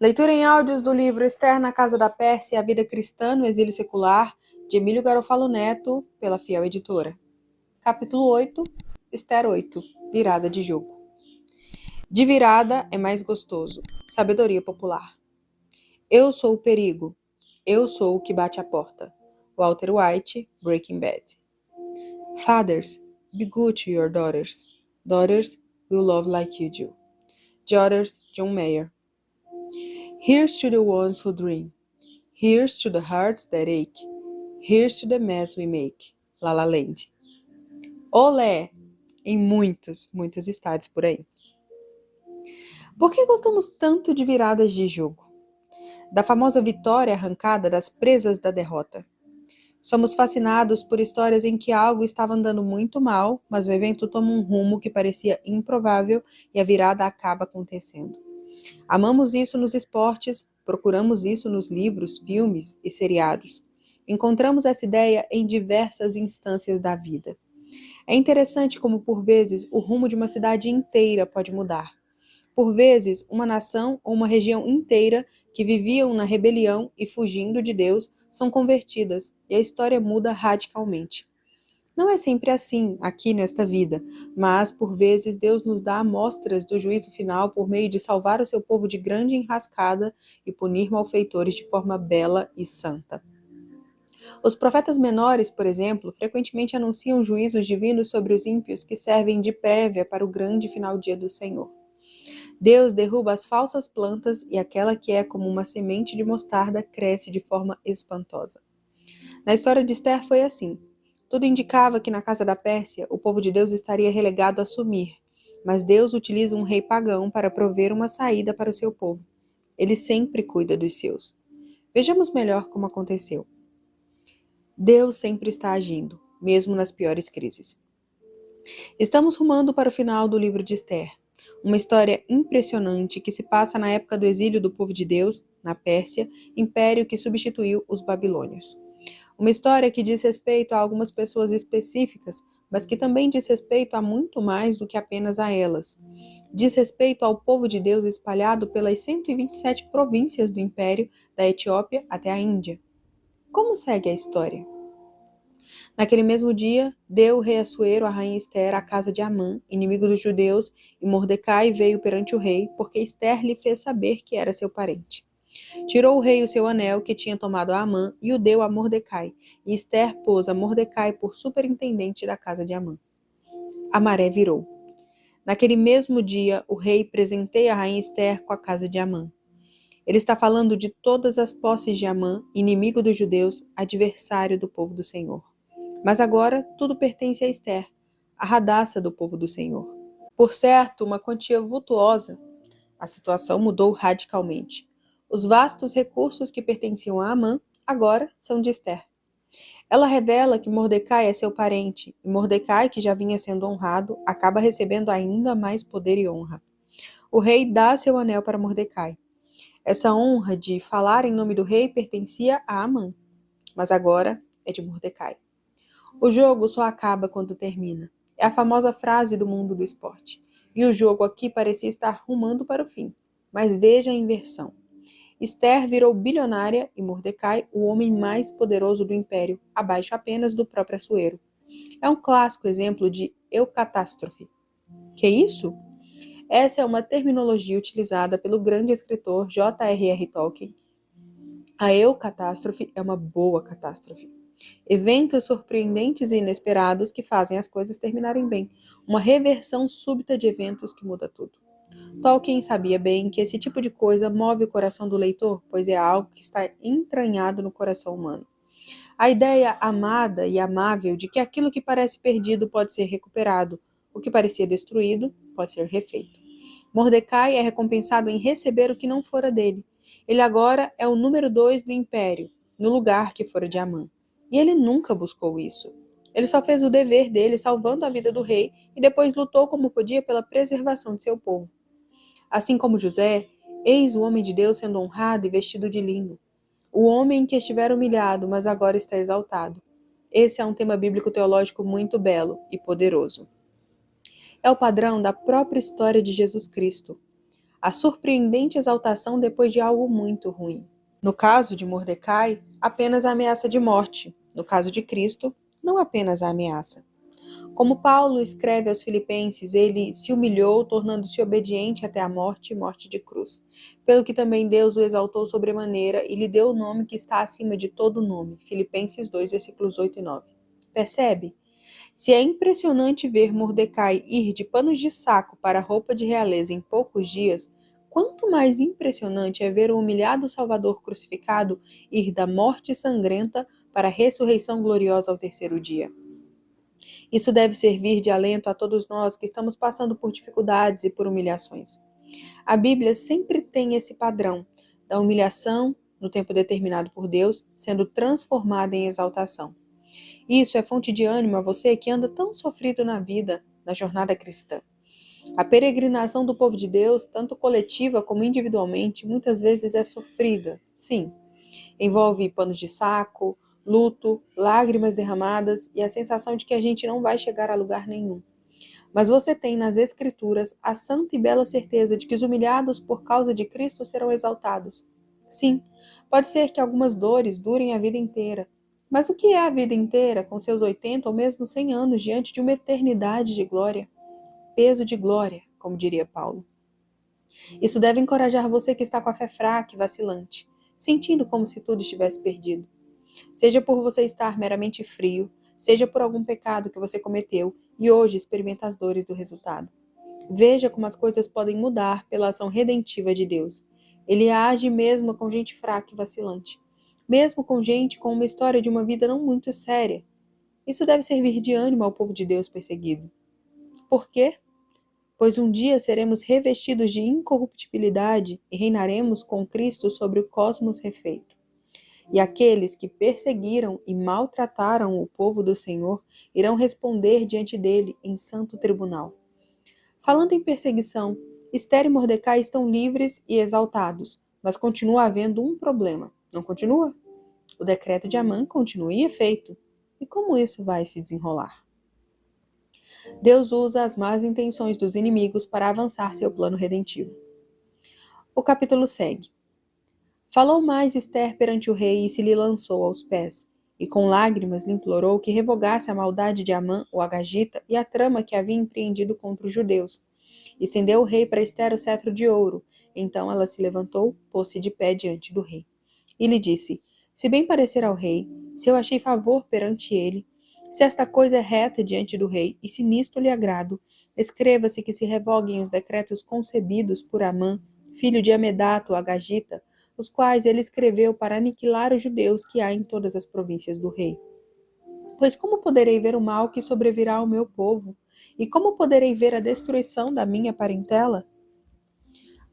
Leitura em áudios do livro Esther na Casa da Pérsia e a Vida Cristã no Exílio Secular, de Emílio Garofalo Neto, pela Fiel Editora. Capítulo 8, Esther 8, Virada de Jogo. De virada é mais gostoso. Sabedoria popular. Eu sou o perigo. Eu sou o que bate a porta. Walter White, Breaking Bad. Fathers, be good to your daughters. Daughters will love like you do. Daughters, John Mayer. Here's to the ones who dream. Here's to the hearts that ache. Here's to the mess we make. La La Land. Olé! Em muitos estádios por aí. Por que gostamos tanto de viradas de jogo? Da famosa vitória arrancada das presas da derrota. Somos fascinados por histórias em que algo estava andando muito mal, mas o evento toma um rumo que parecia improvável e a virada acaba acontecendo. Amamos isso nos esportes, procuramos isso nos livros, filmes e seriados. Encontramos essa ideia em diversas instâncias da vida. É interessante como, por vezes, o rumo de uma cidade inteira pode mudar. Por vezes, uma nação ou uma região inteira que viviam na rebelião e fugindo de Deus são convertidas e a história muda radicalmente. Não é sempre assim aqui nesta vida, mas por vezes Deus nos dá amostras do juízo final por meio de salvar o seu povo de grande enrascada e punir malfeitores de forma bela e santa. Os profetas menores, por exemplo, frequentemente anunciam juízos divinos sobre os ímpios que servem de prévia para o grande final dia do Senhor. Deus derruba as falsas plantas e aquela que é como uma semente de mostarda cresce de forma espantosa. Na história de Esther foi assim. Tudo indicava que na casa da Pérsia o povo de Deus estaria relegado a sumir, mas Deus utiliza um rei pagão para prover uma saída para o seu povo. Ele sempre cuida dos seus. Vejamos melhor como aconteceu. Deus sempre está agindo, mesmo nas piores crises. Estamos rumando para o final do livro de Esther, uma história impressionante que se passa na época do exílio do povo de Deus, na Pérsia, império que substituiu os babilônios. Uma história que diz respeito a algumas pessoas específicas, mas que também diz respeito a muito mais do que apenas a elas. Diz respeito ao povo de Deus espalhado pelas 127 províncias do império, da Etiópia até a Índia. Como segue a história? Naquele mesmo dia, deu o rei Assuero a rainha Esther à casa de Amã, inimigo dos judeus, e Mordecai veio perante o rei, porque Esther lhe fez saber que era seu parente. Tirou o rei o seu anel que tinha tomado a Amã e o deu a Mordecai, e Esther pôs a Mordecai por superintendente da casa de Amã. A maré virou. Naquele mesmo dia, o rei presenteia a rainha Esther com a casa de Amã. Ele está falando de todas as posses de Amã, inimigo dos judeus, adversário do povo do Senhor. Mas agora tudo pertence a Esther, a radaça do povo do Senhor. Por certo, uma quantia vultuosa, a situação mudou radicalmente. Os vastos recursos que pertenciam a Amã agora são de Esther. Ela revela que Mordecai é seu parente, e Mordecai, que já vinha sendo honrado, acaba recebendo ainda mais poder e honra. O rei dá seu anel para Mordecai. Essa honra de falar em nome do rei pertencia a Amã, mas agora é de Mordecai. O jogo só acaba quando termina. É a famosa frase do mundo do esporte. E o jogo aqui parecia estar rumando para o fim. Mas veja a inversão. Esther virou bilionária e Mordecai o homem mais poderoso do império, abaixo apenas do próprio Assuero. É um clássico exemplo de eucatástrofe. Que é isso? Essa é uma terminologia utilizada pelo grande escritor J.R.R. Tolkien. A eucatástrofe é uma boa catástrofe. Eventos surpreendentes e inesperados que fazem as coisas terminarem bem. Uma reversão súbita de eventos que muda tudo. Tolkien sabia bem que esse tipo de coisa move o coração do leitor, pois é algo que está entranhado no coração humano. A ideia amada e amável de que aquilo que parece perdido pode ser recuperado, o que parecia destruído pode ser refeito. Mordecai é recompensado em receber o que não fora dele. Ele agora é o número 2 do império, no lugar que fora de Amã. E ele nunca buscou isso. Ele só fez o dever dele salvando a vida do rei e depois lutou como podia pela preservação de seu povo. Assim como José, eis o homem de Deus sendo honrado e vestido de linho. O homem que estivera humilhado, mas agora está exaltado. Esse é um tema bíblico teológico muito belo e poderoso. É o padrão da própria história de Jesus Cristo. A surpreendente exaltação depois de algo muito ruim. No caso de Mordecai, apenas a ameaça de morte. No caso de Cristo, não apenas a ameaça. Como Paulo escreve aos Filipenses, ele se humilhou, tornando-se obediente até a morte e morte de cruz. Pelo que também Deus o exaltou sobremaneira e lhe deu o nome que está acima de todo nome. Filipenses 2, versículos 8 e 9. Percebe? Se é impressionante ver Mordecai ir de panos de saco para roupa de realeza em poucos dias, quanto mais impressionante é ver o humilhado Salvador crucificado ir da morte sangrenta para a ressurreição gloriosa ao terceiro dia. Isso deve servir de alento a todos nós que estamos passando por dificuldades e por humilhações. A Bíblia sempre tem esse padrão da humilhação, no tempo determinado por Deus, sendo transformada em exaltação. Isso é fonte de ânimo a você que anda tão sofrido na vida, na jornada cristã. A peregrinação do povo de Deus, tanto coletiva como individualmente, muitas vezes é sofrida. Sim, envolve panos de saco, luto, lágrimas derramadas e a sensação de que a gente não vai chegar a lugar nenhum. Mas você tem nas Escrituras a santa e bela certeza de que os humilhados por causa de Cristo serão exaltados. Sim, pode ser que algumas dores durem a vida inteira. Mas o que é a vida inteira, com seus 80 ou mesmo 100 anos, diante de uma eternidade de glória? Peso de glória, como diria Paulo. Isso deve encorajar você que está com a fé fraca e vacilante, sentindo como se tudo estivesse perdido. Seja por você estar meramente frio, seja por algum pecado que você cometeu e hoje experimenta as dores do resultado. Veja como as coisas podem mudar pela ação redentiva de Deus. Ele age mesmo com gente fraca e vacilante, mesmo com gente com uma história de uma vida não muito séria. Isso deve servir de ânimo ao povo de Deus perseguido. Por quê? Pois um dia seremos revestidos de incorruptibilidade e reinaremos com Cristo sobre o cosmos refeito. E aqueles que perseguiram e maltrataram o povo do Senhor irão responder diante dele em santo tribunal. Falando em perseguição, Ester e Mordecai estão livres e exaltados, mas continua havendo um problema. Não continua? O decreto de Amã continua em efeito. E como isso vai se desenrolar? Deus usa as más intenções dos inimigos para avançar seu plano redentivo. O capítulo segue. Falou mais Ester perante o rei e se lhe lançou aos pés, e com lágrimas lhe implorou que revogasse a maldade de Amã, o agagita, e a trama que havia empreendido contra os judeus. Estendeu o rei para Ester o cetro de ouro. Então ela se levantou, pôs-se de pé diante do rei. E lhe disse: Se bem parecer ao rei, se eu achei favor perante ele, se esta coisa é reta diante do rei, e se nisto lhe agrado, escreva-se que se revoguem os decretos concebidos por Amã, filho de Amedato, o agagita, os quais ele escreveu para aniquilar os judeus que há em todas as províncias do rei. Pois como poderei ver o mal que sobrevirá ao meu povo? E como poderei ver a destruição da minha parentela?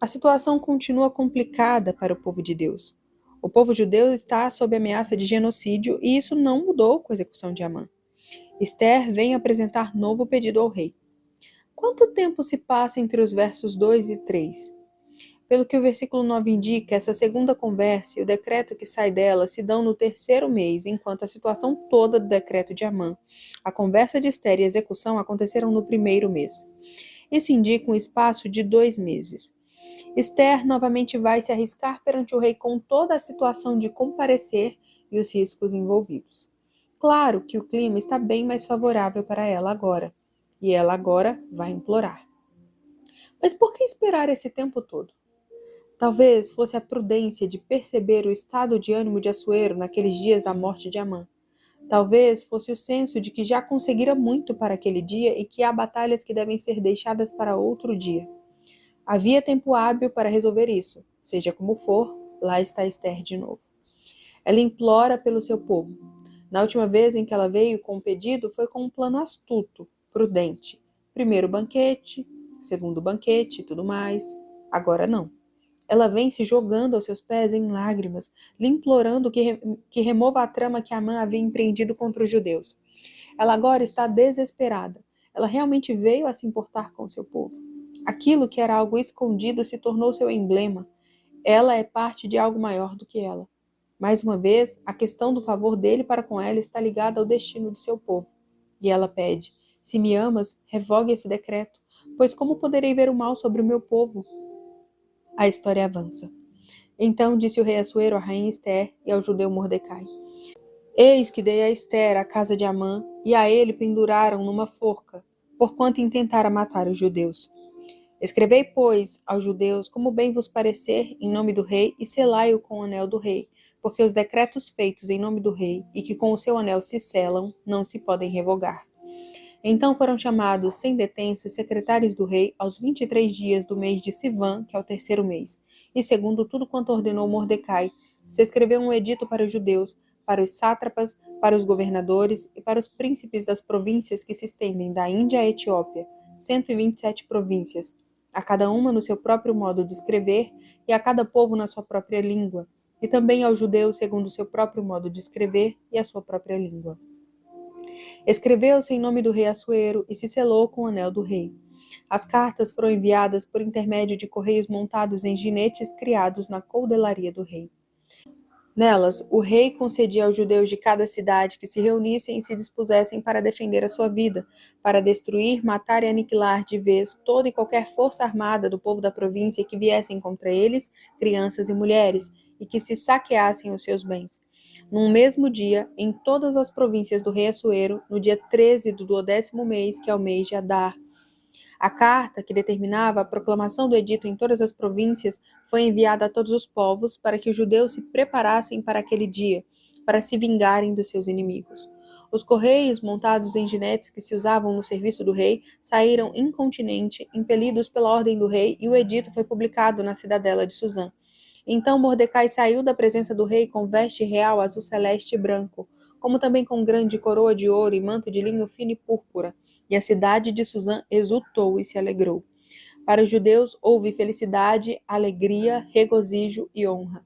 A situação continua complicada para o povo de Deus. O povo judeu está sob ameaça de genocídio e isso não mudou com a execução de Amã. Ester vem apresentar novo pedido ao rei. Quanto tempo se passa entre os versos 2 e 3? Pelo que o versículo 9 indica, essa segunda conversa e o decreto que sai dela se dão no terceiro mês, enquanto a situação toda do decreto de Amã, a conversa de Ester e a execução aconteceram no primeiro mês. Isso indica um espaço de 2 meses. Ester novamente vai se arriscar perante o rei com toda a situação de comparecer e os riscos envolvidos. Claro que o clima está bem mais favorável para ela agora, e ela agora vai implorar. Mas por que esperar esse tempo todo? Talvez fosse a prudência de perceber o estado de ânimo de Assuero naqueles dias da morte de Amã. Talvez fosse o senso de que já conseguira muito para aquele dia e que há batalhas que devem ser deixadas para outro dia. Havia tempo hábil para resolver isso. Seja como for, lá está Ester de novo. Ela implora pelo seu povo. Na última vez em que ela veio com um pedido, foi com um plano astuto, prudente. Primeiro banquete, segundo banquete e tudo mais. Agora não. Ela vem se jogando aos seus pés em lágrimas, lhe implorando que remova a trama que Amã havia empreendido contra os judeus. Ela agora está desesperada. Ela realmente veio a se importar com seu povo. Aquilo que era algo escondido se tornou seu emblema. Ela é parte de algo maior do que ela. Mais uma vez, a questão do favor dele para com ela está ligada ao destino de seu povo. E ela pede: se me amas, revogue esse decreto, pois como poderei ver o mal sobre o meu povo? A história avança. Então disse o rei Assuero à rainha Ester e ao judeu Mordecai: Eis que dei a Ester a casa de Amã, e a ele penduraram numa forca, porquanto intentara matar os judeus. Escrevei, pois, aos judeus como bem vos parecer, em nome do rei, e selai-o com o anel do rei, porque os decretos feitos em nome do rei, e que com o seu anel se selam, não se podem revogar. Então foram chamados, sem detença, os secretários do rei aos 23 dias do mês de Sivan, que é o terceiro mês. E segundo tudo quanto ordenou Mordecai, se escreveu um edito para os judeus, para os sátrapas, para os governadores e para os príncipes das províncias que se estendem da Índia à Etiópia, 127 províncias, a cada uma no seu próprio modo de escrever e a cada povo na sua própria língua, e também aos judeus segundo o seu próprio modo de escrever e a sua própria língua. Escreveu-se em nome do rei Assuero e se selou com o anel do rei. As cartas foram enviadas por intermédio de correios montados em ginetes criados na coudelaria do rei. Nelas, o rei concedia aos judeus de cada cidade que se reunissem e se dispusessem para defender a sua vida, para destruir, matar e aniquilar de vez toda e qualquer força armada do povo da província que viessem contra eles, crianças e mulheres, e que se saqueassem os seus bens. Num mesmo dia, em todas as províncias do rei Assuero, no dia 13 do 12º mês, que é o mês de Adar. A carta, que determinava a proclamação do edito em todas as províncias, foi enviada a todos os povos para que os judeus se preparassem para aquele dia, para se vingarem dos seus inimigos. Os correios, montados em ginetes que se usavam no serviço do rei, saíram incontinenti, impelidos pela ordem do rei, e o edito foi publicado na cidadela de Suzã. Então Mordecai saiu da presença do rei com veste real azul celeste e branco, como também com grande coroa de ouro e manto de linho fino e púrpura. E a cidade de Suzã exultou e se alegrou. Para os judeus houve felicidade, alegria, regozijo e honra.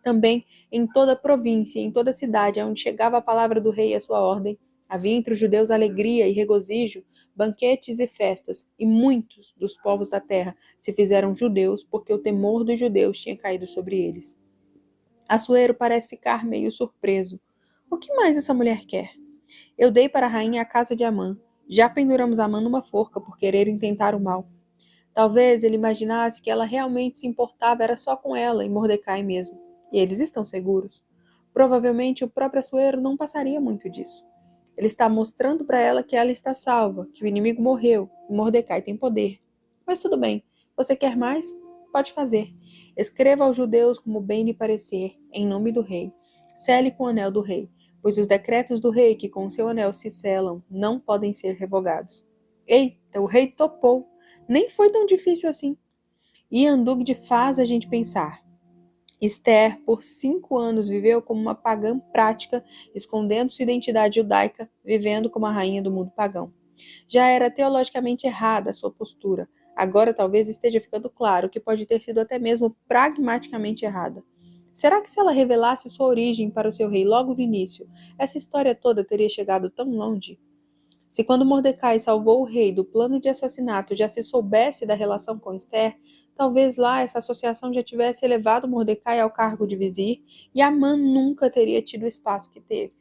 Também em toda a província e em toda a cidade onde chegava a palavra do rei e a sua ordem, havia entre os judeus alegria e regozijo, banquetes e festas, e muitos dos povos da terra se fizeram judeus, porque o temor dos judeus tinha caído sobre eles. Assuero parece ficar meio surpreso. O que mais essa mulher quer? Eu dei para a rainha a casa de Amã. Já penduramos Amã numa forca por querer intentar o mal. Talvez ele imaginasse que ela realmente se importava era só com ela e Mordecai mesmo. E eles estão seguros. Provavelmente o próprio Assuero não passaria muito disso. Ele está mostrando para ela que ela está salva, que o inimigo morreu e Mordecai tem poder. Mas tudo bem. Você quer mais? Pode fazer. Escreva aos judeus como bem lhe parecer, em nome do rei. Sele com o anel do rei, pois os decretos do rei que com seu anel se selam não podem ser revogados. Eita, o rei topou. Nem foi tão difícil assim. E Andugde faz a gente pensar. Esther, por 5 anos, viveu como uma pagã prática, escondendo sua identidade judaica, vivendo como a rainha do mundo pagão. Já era teologicamente errada a sua postura. Agora talvez esteja ficando claro que pode ter sido até mesmo pragmaticamente errada. Será que se ela revelasse sua origem para o seu rei logo no início, essa história toda teria chegado tão longe? Se quando Mordecai salvou o rei do plano de assassinato já se soubesse da relação com Esther, talvez lá essa associação já tivesse elevado Mordecai ao cargo de vizir e Amã nunca teria tido o espaço que teve.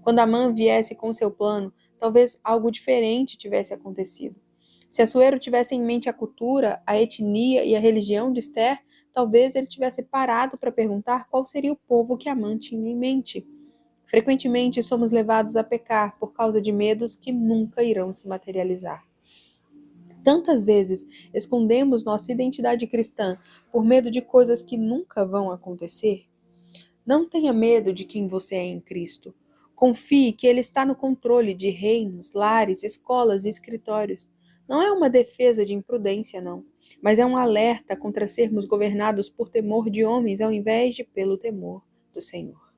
Quando Amã viesse com seu plano, talvez algo diferente tivesse acontecido. Se Assuero tivesse em mente a cultura, a etnia e a religião de Esther, talvez ele tivesse parado para perguntar qual seria o povo que Amã tinha em mente. Frequentemente somos levados a pecar por causa de medos que nunca irão se materializar. Tantas vezes escondemos nossa identidade cristã por medo de coisas que nunca vão acontecer. Não tenha medo de quem você é em Cristo. Confie que Ele está no controle de reinos, lares, escolas e escritórios. Não é uma defesa de imprudência, não, mas é um alerta contra sermos governados por temor de homens ao invés de pelo temor do Senhor.